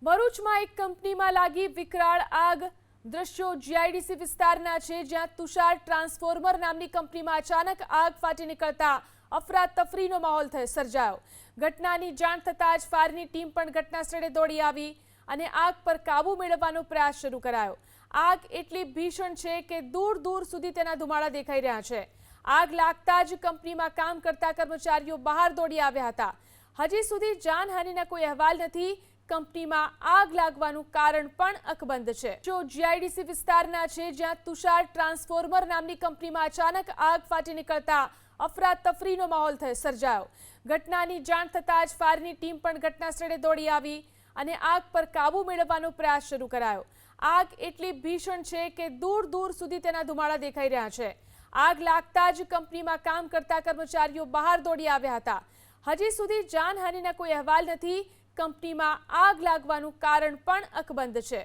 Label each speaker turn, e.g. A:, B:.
A: ભરૂચમાં એક કંપનીમાં લાગી વિકરાળ આગ। દ્રશ્યો જીઆઈડીસી વિસ્તારના છે, જ્યાં તુષાર ટ્રાન્સફોર્મર નામની કંપનીમાં અચાનક આગ ફાટી નીકળતા અફરાતફરીનો માહોલ સર્જાયો। ઘટનાની જાણ થતાં જ ફાયરની ટીમ પણ ઘટના સ્થળે દોડી આવી અને આગ પર કાબુ મેળવવાનો પ્રયાસ શરૂ કરાયો। આગ એટલી ભીષણ છે કે દૂર દૂર સુધી તેના ધુમાડા દેખાઈ રહ્યા છે। આગ લાગતા જ કંપનીમાં કામ કરતા કર્મચારીઓ બહાર દોડી આવ્યા હતા। હજી સુધી જાનહાનિના કોઈ અહેવાલ નથી। કંપનીમાં આગ લાગવાનું કારણ પણ અકબંધ છે। જો જીઆઈડીસી વિસ્તારના છે, જ્યાં તુષાર ટ્રાન્સફોર્મર નામની કંપનીમાં અચાનક આગ ફાટી નીકળતા અફરાતફરીનો માહોલ સર્જાયો। ઘટનાની જાણ થતાં જ ફાયરની ટીમ પણ ઘટના સ્થળે દોડી આવી અને આગ પર કાબુ મેળવવાનો પ્રયાસ શરૂ કરાયો। આગ એટલી ભીષણ છે કે દૂર દૂર સુધી તેના ધુમાડા દેખાઈ રહ્યા છે। આગ લાગતા જ કંપનીમાં કામ કરતા કર્મચારીઓ બહાર દોડી આવ્યા હતા। હજી સુધી જાનહાનિના કોઈ અહેવાલ નથી। કંપનીમાં આગ લાગવાનું કારણ પણ અકબંધ છે।